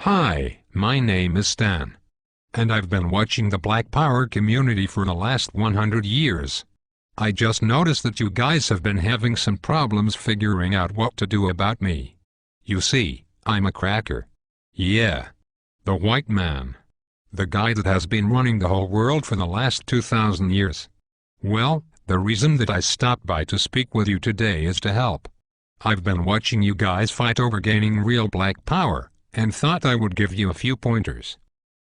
Hi, my name is Stan. And I've been watching the Black Power community for the last 100 years. I just noticed that you guys have been having some problems figuring out what to do about me. You see, I'm a cracker. Yeah. The white man. The guy that has been running the whole world for the last 2,000 years. Well, the reason that I stopped by to speak with you today is to help. I've been watching you guys fight over gaining real black power, and thought I would give you a few pointers.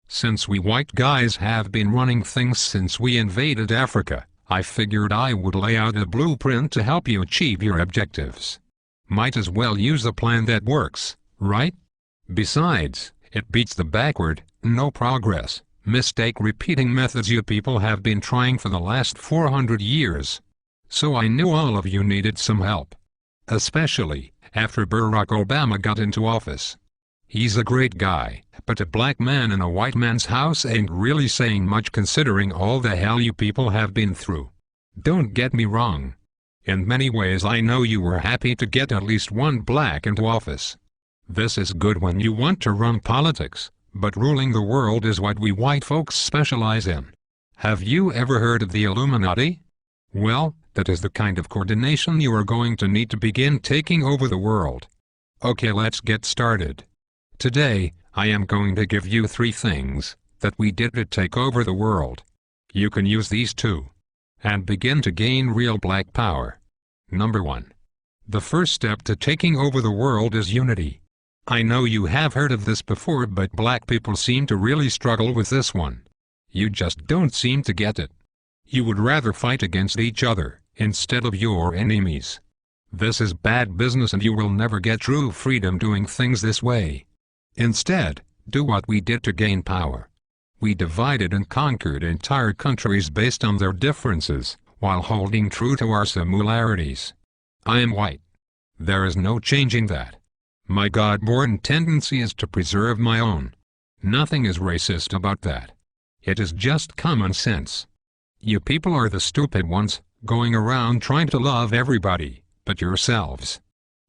Since we white guys have been running things since we invaded Africa, I figured I would lay out a blueprint to help you achieve your objectives. Might as well use a plan that works, right? Besides, it beats the backward, no progress, mistake repeating methods you people have been trying for the last 400 years. So I knew all of you needed some help. Especially after Barack Obama got into office. He's a great guy, but a black man in a white man's house ain't really saying much considering all the hell you people have been through. Don't get me wrong. In many ways I know you were happy to get at least one black into office. This is good when you want to run politics, but ruling the world is what we white folks specialize in. Have you ever heard of the Illuminati? Well, that is the kind of coordination you are going to need to begin taking over the world. Okay, let's get started. Today, I am going to give you 3 things that we did to take over the world. You can use these too. And begin to gain real black power. Number 1. The first step to taking over the world is unity. I know you have heard of this before, but black people seem to really struggle with this one. You just don't seem to get it. You would rather fight against each other, instead of your enemies. This is bad business and you will never get true freedom doing things this way. Instead, do what we did to gain power. We divided and conquered entire countries based on their differences, while holding true to our similarities. I am white. There is no changing that. My God-born tendency is to preserve my own. Nothing is racist about that. It is just common sense. You people are the stupid ones, going around trying to love everybody, but yourselves.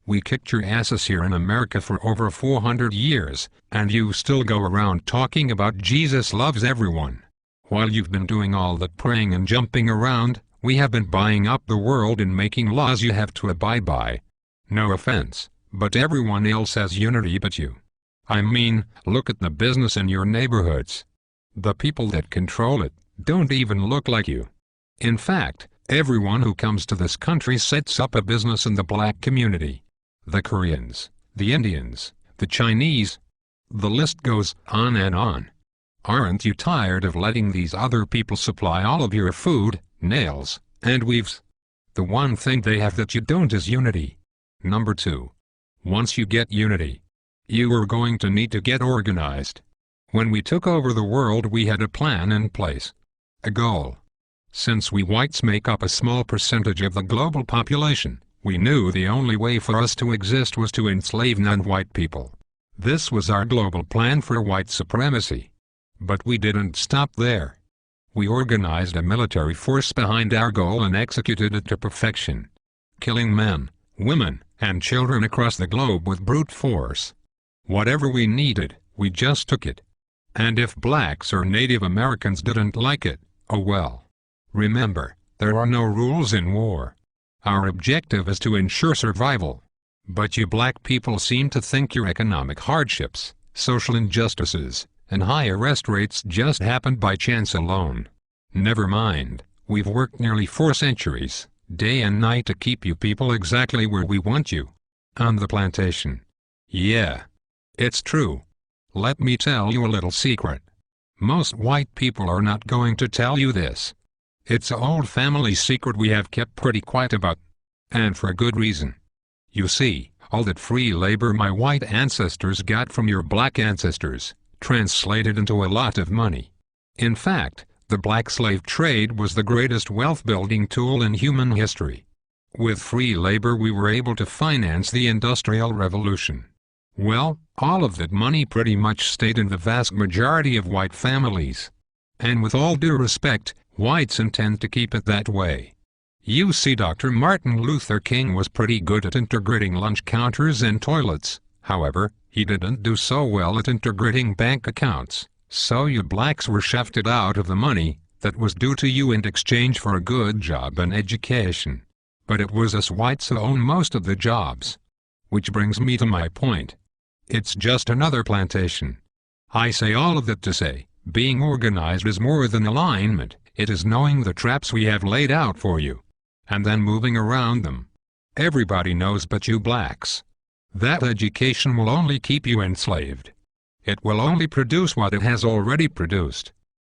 We kicked your asses here in America for over 400 years, and you still go around talking about Jesus loves everyone. While you've been doing all that praying and jumping around, we have been buying up the world and making laws you have to abide by. No offense, but everyone else has unity but you. I mean, look at the business in your neighborhoods. The people that control it don't even look like you. In fact, everyone who comes to this country sets up a business in the black community. The Koreans, the Indians, the Chinese. The list goes on and on. Aren't you tired of letting these other people supply all of your food, nails, and weaves? The one thing they have that you don't is unity. Number 2. Once you get unity, you are going to need to get organized. When we took over the world we had a plan in place. A goal. Since we whites make up a small percentage of the global population, we knew the only way for us to exist was to enslave non-white people. This was our global plan for white supremacy. But we didn't stop there. We organized a military force behind our goal and executed it to perfection. Killing men, women, and children across the globe with brute force. Whatever we needed, we just took it. And if blacks or Native Americans didn't like it, oh well. Remember, there are no rules in war. Our objective is to ensure survival. But you black people seem to think your economic hardships, social injustices, and high arrest rates just happened by chance alone. Never mind, we've worked nearly 4 centuries, day and night to keep you people exactly where we want you. On the plantation. Yeah. It's true. Let me tell you a little secret. Most white people are not going to tell you this. It's an old family secret we have kept pretty quiet about. And for good reason. You see, all that free labor my white ancestors got from your black ancestors, translated into a lot of money. In fact, the black slave trade was the greatest wealth-building tool in human history. With free labor we were able to finance the Industrial Revolution. Well, all of that money pretty much stayed in the vast majority of white families. And with all due respect, whites intend to keep it that way. You see, Dr. Martin Luther King was pretty good at integrating lunch counters and toilets, However, he didn't do so well at integrating bank accounts, so you blacks were shafted out of the money that was due to you in exchange for a good job and education. But it was us whites who own most of the jobs. Which brings me to my point. It's just another plantation. I say all of that to say, being organized is more than alignment, it is knowing the traps we have laid out for you, and then moving around them. Everybody knows but you blacks. That education will only keep you enslaved. It will only produce what it has already produced.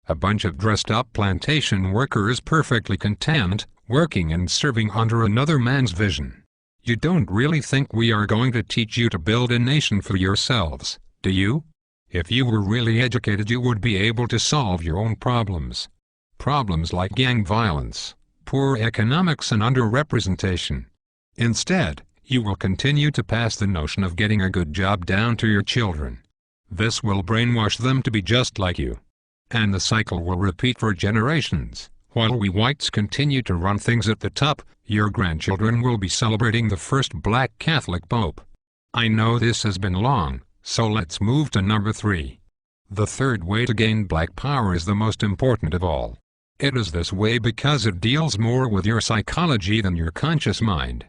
A bunch of dressed-up plantation workers perfectly content, working and serving under another man's vision. You don't really think we are going to teach you to build a nation for yourselves, do you? If you were really educated, you would be able to solve your own problems. Problems like gang violence, poor economics and underrepresentation. Instead, you will continue to pass the notion of getting a good job down to your children. This will brainwash them to be just like you. And the cycle will repeat for generations. While we whites continue to run things at the top, your grandchildren will be celebrating the first black Catholic Pope. I know this has been long, so let's move to number 3. The third way to gain black power is the most important of all. It is this way because it deals more with your psychology than your conscious mind.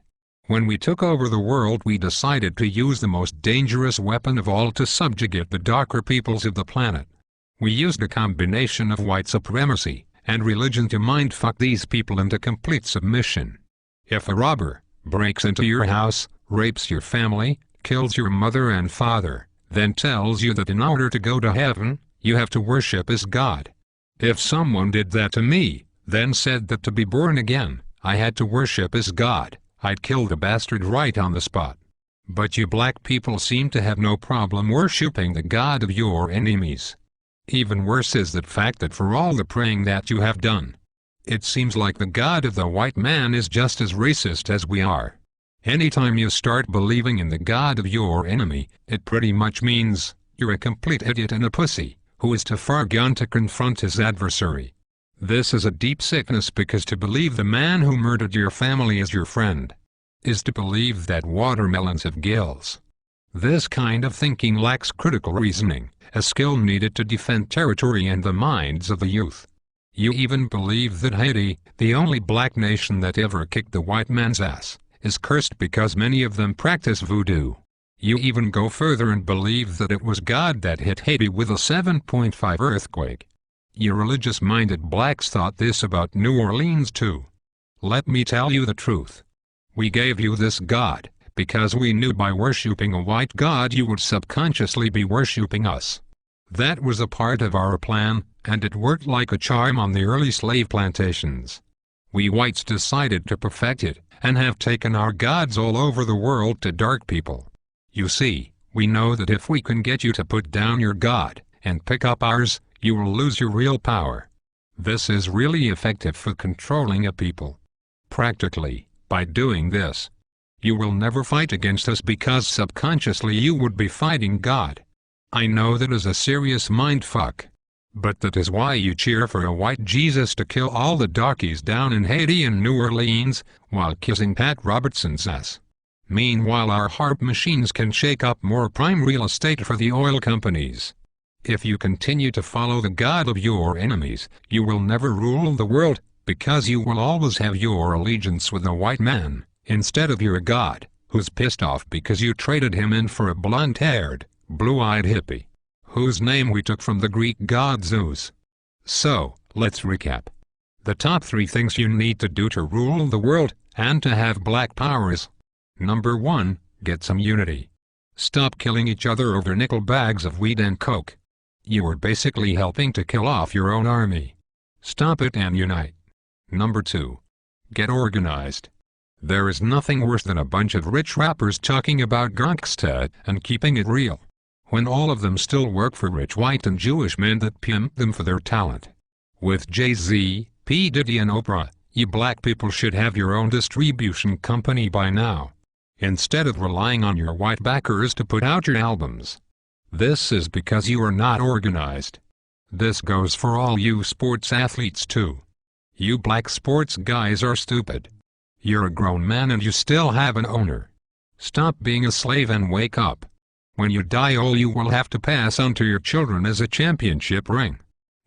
When we took over the world, we decided to use the most dangerous weapon of all to subjugate the darker peoples of the planet. We used a combination of white supremacy and religion to mindfuck these people into complete submission. If a robber breaks into your house, rapes your family, kills your mother and father, then tells you that in order to go to heaven, you have to worship as God. If someone did that to me, then said that to be born again, I had to worship as God, I'd kill the bastard right on the spot. But you black people seem to have no problem worshipping the God of your enemies. Even worse is the fact that for all the praying that you have done, it seems like the God of the white man is just as racist as we are. Anytime you start believing in the God of your enemy, it pretty much means you're a complete idiot and a pussy, who is too far gone to confront his adversary. This is a deep sickness because to believe the man who murdered your family is your friend, is to believe that watermelons have gills. This kind of thinking lacks critical reasoning, a skill needed to defend territory and the minds of the youth. You even believe that Haiti, the only black nation that ever kicked the white man's ass, is cursed because many of them practice voodoo. You even go further and believe that it was God that hit Haiti with a 7.5 earthquake. You religious-minded blacks thought this about New Orleans too. Let me tell you the truth. We gave you this God because we knew by worshipping a white God you would subconsciously be worshipping us. That was a part of our plan, and it worked like a charm on the early slave plantations. We whites decided to perfect it, and have taken our gods all over the world to dark people. You see, we know that if we can get you to put down your God, and pick up ours, you will lose your real power. This is really effective for controlling a people. Practically, by doing this, you will never fight against us because subconsciously you would be fighting God. I know that is a serious mindfuck. But that is why you cheer for a white Jesus to kill all the darkies down in Haiti and New Orleans, while kissing Pat Robertson's ass. Meanwhile our harp machines can shake up more prime real estate for the oil companies. If you continue to follow the God of your enemies, you will never rule the world, because you will always have your allegiance with the white man, instead of your God, who's pissed off because you traded him in for a blonde-haired, blue-eyed hippie, whose name we took from the Greek god Zeus. So, let's recap. The top 3 things you need to do to rule the world, and to have black power is: Number 1, get some unity. Stop killing each other over nickel bags of weed and coke. You are basically helping to kill off your own army. Stop it and unite. Number 2, get organized. There is nothing worse than a bunch of rich rappers talking about gangsta and keeping it real, when all of them still work for rich white and Jewish men that pimp them for their talent. With Jay-Z, P. Diddy and Oprah, you black people should have your own distribution company by now, instead of relying on your white backers to put out your albums. This is because you are not organized. This goes for all you sports athletes too. You black sports guys are stupid. You're a grown man and you still have an owner. Stop being a slave and wake up. When you die, all you will have to pass on to your children is a championship ring.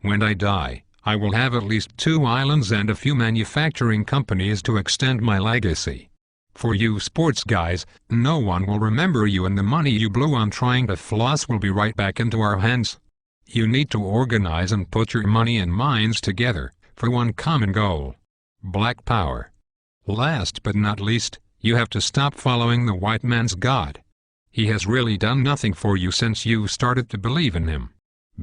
When I die, I will have at least 2 islands and a few manufacturing companies to extend my legacy. For you sports guys, no one will remember you, and the money you blew on trying to floss will be right back into our hands. You need to organize and put your money and minds together for one common goal: Black Power. Last but not least, you have to stop following the white man's God. He has really done nothing for you since you started to believe in him.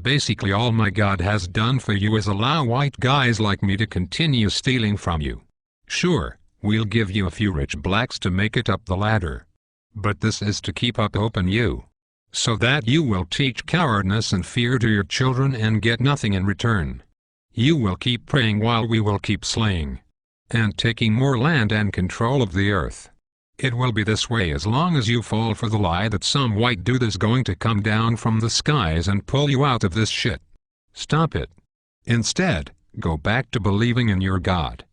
Basically, all my God has done for you is allow white guys like me to continue stealing from you. Sure, we'll give you a few rich blacks to make it up the ladder. But this is to keep up hope in you, so that you will teach cowardness and fear to your children and get nothing in return. You will keep praying while we will keep slaying and taking more land and control of the earth. It will be this way as long as you fall for the lie that some white dude is going to come down from the skies and pull you out of this shit. Stop it. Instead, go back to believing in your God.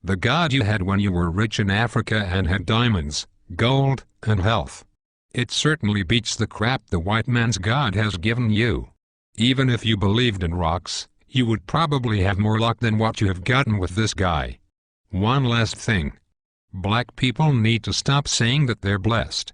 The God you had when you were rich in Africa and had diamonds, gold, and health. It certainly beats the crap the white man's God has given you. Even if you believed in rocks, you would probably have more luck than what you have gotten with this guy. One last thing. Black people need to stop saying that they're blessed.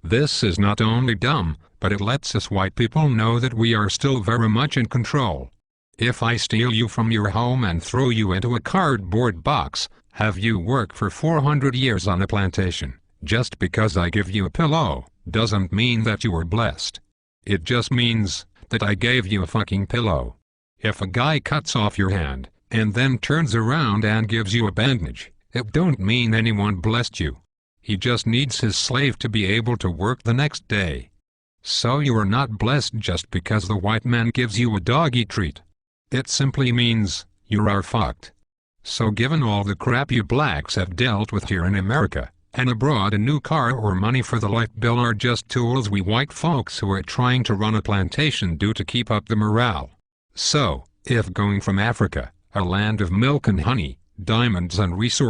This is not only dumb, but it lets us white people know that we are still very much in control. If I steal you from your home and throw you into a cardboard box, have you work for 400 years on a plantation, just because I give you a pillow, doesn't mean that you were blessed. It just means that I gave you a fucking pillow. If a guy cuts off your hand, and then turns around and gives you a bandage, it don't mean anyone blessed you. He just needs his slave to be able to work the next day. So you are not blessed just because the white man gives you a doggy treat. It simply means you are fucked. So given all the crap you blacks have dealt with here in America, and abroad, a new car or money for the light bill are just tools we white folks who are trying to run a plantation do to keep up the morale. So, if going from Africa, a land of milk and honey, diamonds and resources,